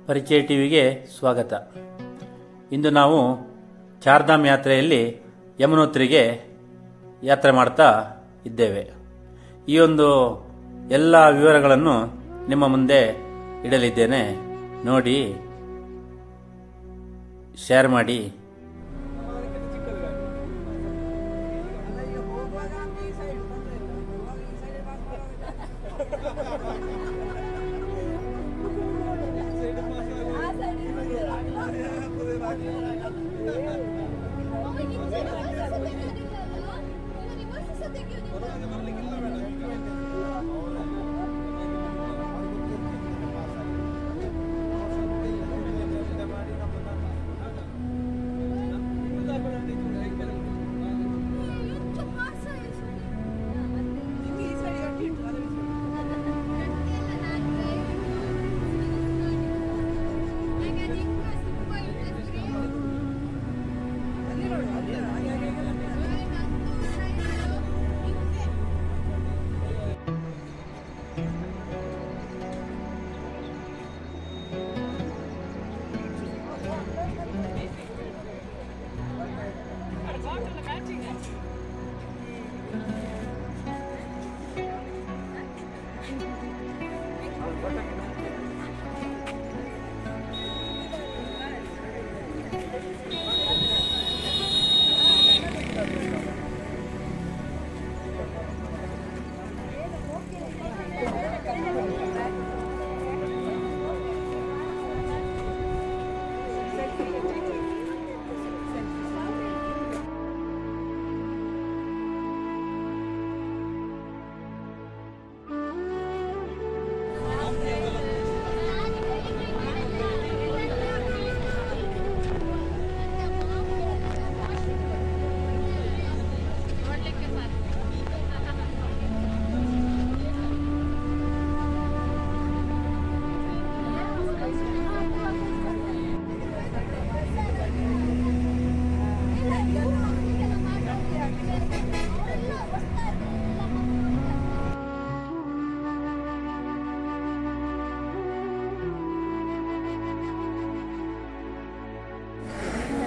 ಪರಿಚಯ ಟಿವಿಗೆ ಸ್ವಾಗತ. ಇಂದು ನಾವು ಚಾರ್ಧಾಮ್ ಯಾತ್ರೆಯಲ್ಲಿ ಯಮುನೋತ್ರಿಗೆ ಯಾತ್ರೆ ಮಾಡ್ತಾ ಇದ್ದೇವೆ. ಈ ಒಂದು ಎಲ್ಲ ವಿವರಗಳನ್ನು ನಿಮ್ಮ ಮುಂದೆ ಇಡಲಿದ್ದೇನೆ. ನೋಡಿ, ಶೇರ್ ಮಾಡಿ.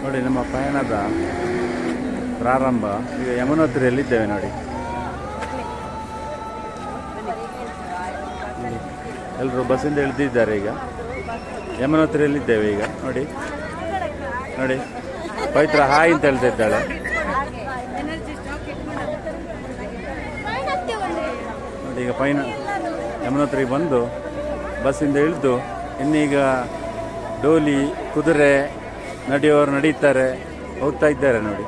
ನೋಡಿ, ನಮ್ಮ ಪಯಣದ ಪ್ರಾರಂಭ ಈಗ ಯಮುನೋತ್ರಿಯಲ್ಲಿದ್ದೇವೆ. ನೋಡಿ, ಎಲ್ಲರೂ ಬಸ್ಸಿಂದ ಇಳಿದಿದ್ದಾರೆ. ಈಗ ಯಮುನೋತ್ರಿಯಲ್ಲಿದ್ದೇವೆ. ಈಗ ನೋಡಿ ನೋಡಿ, ಪವಿತ್ರ ಹಾಯ್ ಅಂತ ಹೇಳ್ತಿದ್ದಾಳೆ. ನೋಡಿ, ಈಗ ಯಮುನೋತ್ರಿಗೆ ಬಂದು ಬಸ್ಸಿಂದ ಇಳಿದು ಇನ್ನೀಗ ಡೋಲಿ, ಕುದುರೆ ನಡೆಯುವವರು ನಡೀತಾರೆ, ಹೋಗ್ತಾ ಇದ್ದಾರೆ. ನೋಡಿ,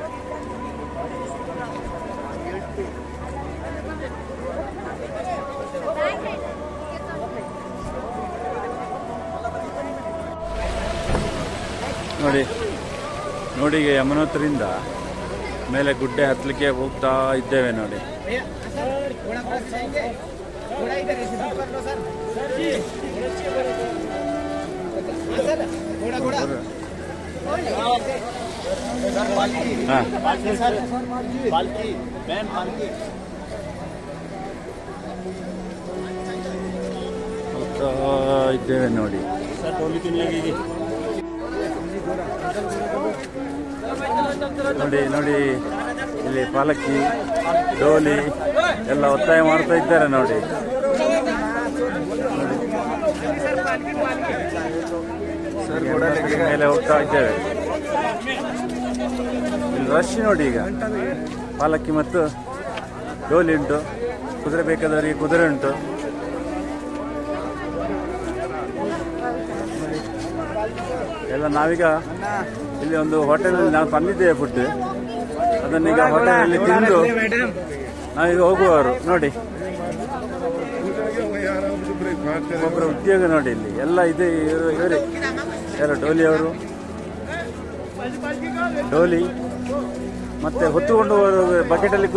ನೋಡಿ ನೋಡಿ ಈಗ ಯಮುನೋತ್ರಿಯಿಂದ ಮೇಲೆ ಗುಡ್ಡೆ ಹತ್ತಲಿಕ್ಕೆ ಹೋಗ್ತಾ ಇದ್ದೇವೆ. ನೋಡಿ, ಹೋಗ್ತಾ ಇದ್ದೇವೆ. ನೋಡಿ, ನೋಡಿ ನೋಡಿ ಇಲ್ಲಿ ಪಾಲಕಿ, ಡೋಲಿ ಎಲ್ಲ ಒತ್ತಾಯ ಮಾಡ್ತಾ ಇದ್ದಾರೆ. ನೋಡಿ, ಮೇಲೆ ಹೋಗ್ತಾ ಇದ್ದೇವೆ. ಇಲ್ಲಿ ರಶ್ ನೋಡಿ. ಈಗ ಪಾಲಕಿ ಮತ್ತು ಡೋಲಿ ಉಂಟು, ಕುದುರೆ ಬೇಕಾದವರಿಗೆ ಕುದುರೆ ಉಂಟು. ಎಲ್ಲ ನಾವೀಗ ಇಲ್ಲಿ ಒಂದು ಹೋಟೆಲಲ್ಲಿ ನಾವು ತಂದಿದ್ದೇವೆ ಫುಡ್. ಅದನ್ನೀಗ ಹೋಟೆಲಲ್ಲಿ ತಿಂದು ನಾವೀಗ ಹೋಗುವವರು. ನೋಡಿ, ಒಬ್ಬರ ಉದ್ಯೋಗ ನೋಡಿ. ಇಲ್ಲಿ ಎಲ್ಲ ಇದೆ. ಇವರೇ ಯಾರು? ಡೋಲಿ ಅವರು. ಡೋಲಿ ಮತ್ತೆ ಹೊತ್ತುಕೊಂಡು ಹೋಗುವವರು, ಬಕೆಟಲ್ಲಿ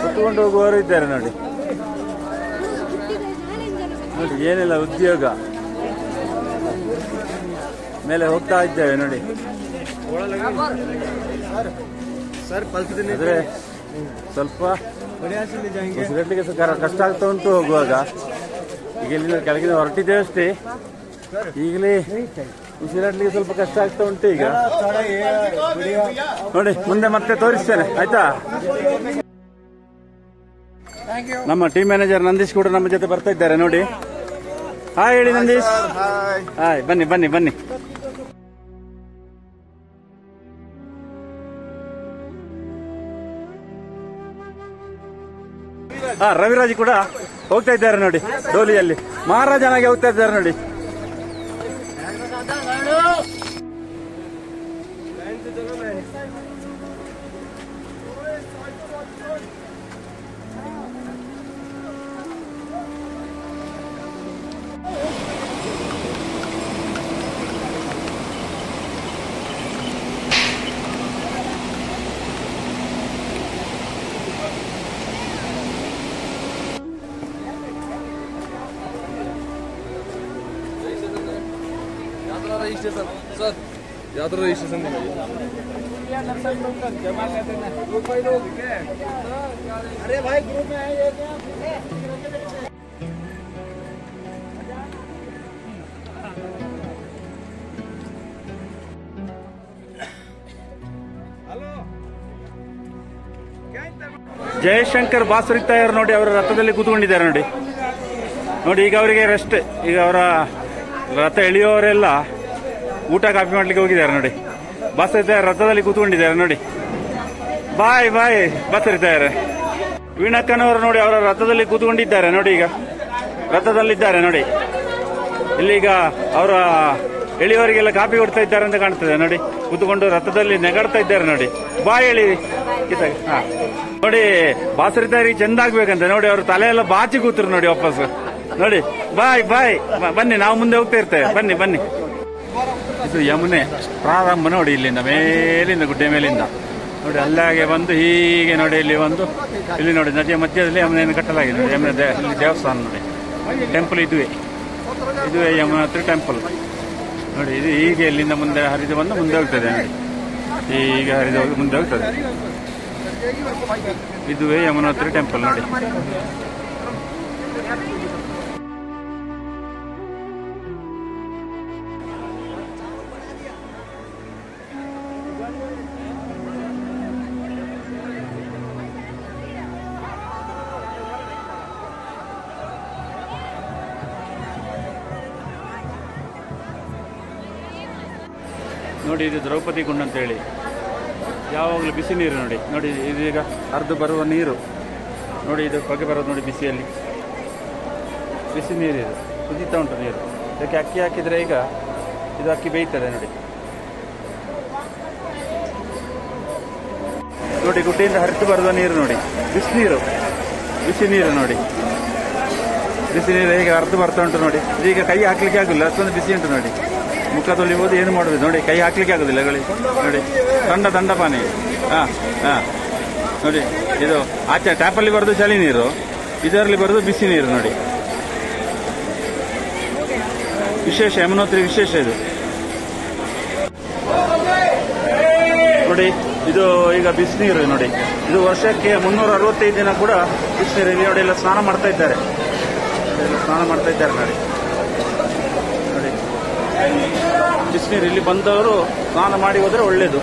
ಹೊತ್ತುಕೊಂಡು ಹೋಗುವವರು ಇದ್ದಾರೆ. ನೋಡಿ ನೋಡಿ, ಏನಿಲ್ಲ ಉದ್ಯೋಗ. ಮೇಲೆ ಹೋಗ್ತಾ ಇದ್ದೇವೆ. ನೋಡಿ, ಆದರೆ ಸ್ವಲ್ಪ ಉಸಿರಾಡಲಿಕ್ಕೆ ಕಷ್ಟ ಆಗ್ತಾ ಉಂಟು ಹೋಗುವಾಗ. ಈಗ ಇಲ್ಲಿಂದ ಕೆಳಗಿನ ಹೊರಟಿದ್ದೇವೆ ಅಷ್ಟೇ. ಈಗಲೇ ಉಸಿರಾಡ್ಲಿಕ್ಕೆ ಸ್ವಲ್ಪ ಕಷ್ಟ ಆಗ್ತಾ ಉಂಟು ಈಗ. ನೋಡಿ ಮುಂದೆ ಮತ್ತೆ ತೋರಿಸ್ತೇನೆ ಆಯ್ತಾ. ನಮ್ಮ ಟೀಮ್ ಮ್ಯಾನೇಜರ್ ನಂದೀಶ್ ಕೂಡ ನಮ್ಮ ಜೊತೆ ಬರ್ತಾ ಇದ್ದಾರೆ ನೋಡಿ. ಹಾಯ್ ಹೇಳಿ ನಂದೀಶ್. ಹಾಯ್, ಬನ್ನಿ ಬನ್ನಿ ಬನ್ನಿ. ರವಿರಾಜ್ ಕೂಡ ಹೋಗ್ತಾ ಇದ್ದಾರೆ ನೋಡಿ ಡೋಲಿಯಲ್ಲಿ. ಮಹಾರಾಜನಾಗಿ ಹೋಗ್ತಾ ಇದ್ದಾರೆ ನೋಡಿ. रजिस्ट्रेशन सर, यात्रा रजिस्ट्रेशन जमा कर देना। अरे भाई ग्रुप में आए क्या? ಜಯಶಂಕರ್ ಬಾಸುರಿ ತಯಾರು ನೋಡಿ, ಅವರ ರಥದಲ್ಲಿ ಕೂತ್ಕೊಂಡಿದ್ದಾರೆ ನೋಡಿ. ನೋಡಿ ಈಗ ಅವರಿಗೆ ರೆಸ್ಟ್. ಈಗ ಅವರ ರಥ ಎಳೆಯುವವರೆಲ್ಲ ಊಟ ಕಾಫಿ ಮಾಡ್ಲಿಕ್ಕೆ ಹೋಗಿದ್ದಾರೆ ನೋಡಿ. ಬಾಸುರಿ ತಯಾರು ರಥದಲ್ಲಿ ಕೂತ್ಕೊಂಡಿದ್ದಾರೆ ನೋಡಿ. ಬಾಯ್ ಬಾಯ್ ಬಾಸುರಿ ತಯಾರು. ವೀಣಕ್ಕನವರು ನೋಡಿ ಅವರ ರಥದಲ್ಲಿ ಕೂತ್ಕೊಂಡಿದ್ದಾರೆ ನೋಡಿ. ಈಗ ರಥದಲ್ಲಿದ್ದಾರೆ ನೋಡಿ. ಇಲ್ಲಿಗ ಅವರ ಎಳೆಯುವವರಿಗೆಲ್ಲ ಕಾಫಿ ಕೊಡ್ತಾ ಇದ್ದಾರೆ ಅಂತ ಕಾಣ್ತದೆ ನೋಡಿ. ಕೂತ್ಕೊಂಡು ರಥದಲ್ಲಿ ನೆಗಾಡ್ತಾ ಇದ್ದಾರೆ ನೋಡಿ. ಬಾಯ್ ಎಳಿ ಹಾ ನೋಡಿ. ಬಾಸುರಿ ತಯಾರಿಗೆ ಚೆಂದ ಆಗ್ಬೇಕಂತ ನೋಡಿ. ಅವ್ರ ತಲೆ ಎಲ್ಲ ಬಾಚಿ ಕೂತರು ನೋಡಿ ವಾಪಸ್ ನೋಡಿ. ಬಾಯ್ ಬಾಯ್ ಬನ್ನಿ, ನಾವು ಮುಂದೆ ಹೋಗ್ತಾ ಇರ್ತೇವೆ. ಬನ್ನಿ ಬನ್ನಿ. ಇದು ಯಮುನೆ ಪ್ರಾರಂಭ ನೋಡಿ. ಇಲ್ಲಿಂದ ಮೇಲಿಂದ ಗುಡ್ಡೆ ಮೇಲಿಂದ ನೋಡಿ ಅಲ್ಲಾಗೆ ಬಂದು ಹೀಗೆ ನೋಡಿ ಇಲ್ಲಿ ಒಂದು ಇಲ್ಲಿ ನೋಡಿ ನದಿಯ ಮಧ್ಯದಲ್ಲಿ ಯಮುನೆಯನ್ನು ಕಟ್ಟಲಾಗಿದೆ ನೋಡಿ. ಯಮುನೆ ಇಲ್ಲಿ ದೇವಸ್ಥಾನ ನೋಡಿ. ಟೆಂಪಲ್ ಇದುವೇ ಯಮುನೋತ್ರಿ ಟೆಂಪಲ್ ನೋಡಿ. ಇದು ಹೀಗೆ ಇಲ್ಲಿಂದ ಮುಂದೆ ಹರಿದು ಬಂದು ಮುಂದೆ ಹೋಗ್ತದೆ ನೋಡಿ. ಹೀಗೆ ಹರಿದು ಹೋಗಿ ಮುಂದೆ ಹೋಗ್ತದೆ. ಇದುವೇ ಯಮುನೋತ್ರಿ ಟೆಂಪಲ್ ನೋಡಿ. ನೋಡಿ ಇದು ದ್ರೌಪದಿ ಕುಂಡ ಅಂತ ಹೇಳಿ, ಯಾವಾಗಲೂ ಬಿಸಿ ನೀರು ನೋಡಿ. ನೋಡಿ ಇದೀಗ ಹರಿದು ಬರುವ ನೀರು ನೋಡಿ. ಇದು ಹೊಗೆ ಬರೋದು ನೋಡಿ ಬಿಸಿಯಲ್ಲಿ. ಬಿಸಿ ನೀರು ಇದು ಕುದೀತಾ ಉಂಟು ನೀರು. ಇದಕ್ಕೆ ಅಕ್ಕಿ ಹಾಕಿದರೆ ಈಗ ಇದು ಅಕ್ಕಿ ಬೇಯ್ತದೆ ನೋಡಿ. ನೋಡಿ ಗುಡ್ಡೆಯಿಂದ ಹರಿದು ಬರುವ ನೀರು ನೋಡಿ. ಬಿಸಿ ನೀರು ನೋಡಿ. ಬಿಸಿ ನೀರು ಹೇಗೆ ಹರಿದು ಬರ್ತಾ ಉಂಟು ನೋಡಿ. ಇದೀಗ ಕೈ ಹಾಕ್ಲಿಕ್ಕೆ ಆಗುಲ್ಲ, ಅಷ್ಟೊಂದು ಬಿಸಿ ಉಂಟು ನೋಡಿ. ಮುಖ ತೊಳಿಬೋದು, ಏನು ಮಾಡೋದು ನೋಡಿ. ಕೈ ಹಾಕ್ಲಿಕ್ಕೆ ಆಗುದಿಲ್ಲ ನೋಡಿ. ದಂಡ ಪಾನಿ. ನೋಡಿ ಇದು ಆಚೆ ಟ್ಯಾಪಲ್ಲಿ ಬರೋದು ಚಳಿ ನೀರು, ಇದರಲ್ಲಿ ಬರೋದು ಬಿಸಿ ನೀರು ನೋಡಿ. ವಿಶೇಷ ಯಮುನೋತ್ರಿ ವಿಶೇಷ ಇದು ನೋಡಿ. ಇದು ಈಗ ಬಿಸಿನೀರು ನೋಡಿ. ಇದು ವರ್ಷಕ್ಕೆ 365 ದಿನ ಕೂಡ ಬಿಸಿನೀರು ಇಲ್ಲಿ ನೋಡಿ. ಎಲ್ಲ ಸ್ನಾನ ಮಾಡ್ತಾ ಇದ್ದಾರೆ ನೋಡಿ. ಬಿಸಿನೀರು ಇಲ್ಲಿ ಬಂದವರು ಸ್ನಾನ ಮಾಡಿ ಹೋದ್ರೆ ಒಳ್ಳೇದು,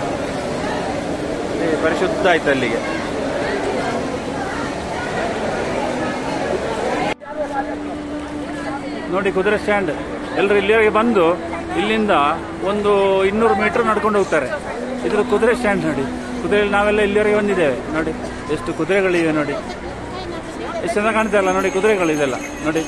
ಪರಿಶುದ್ಧ ಆಯ್ತು ಅಲ್ಲಿಗೆ. ನೋಡಿ ಕುದುರೆ ಸ್ಟ್ಯಾಂಡ್. ಎಲ್ಲರೂ ಇಲ್ಲಿವರೆಗೆ ಬಂದು ಇಲ್ಲಿಂದ ಒಂದು 200 ಮೀಟರ್ ನಡ್ಕೊಂಡು ಹೋಗ್ತಾರೆ. ಇದ್ರ ಕುದುರೆ ಸ್ಟ್ಯಾಂಡ್ ನೋಡಿ. ಕುದುರೆಯಲ್ಲಿ ನಾವೆಲ್ಲ ಇಲ್ಲಿವರೆಗೆ ಬಂದಿದ್ದೇವೆ ನೋಡಿ. ಎಷ್ಟು ಕುದುರೆಗಳಿವೆ ನೋಡಿ. ಎಷ್ಟು ಚೆನ್ನಾಗಿ ಕಾಣ್ತಾ ಇಲ್ಲ ನೋಡಿ ಕುದುರೆಗಳಿದೆಲ್ಲ ನೋಡಿ.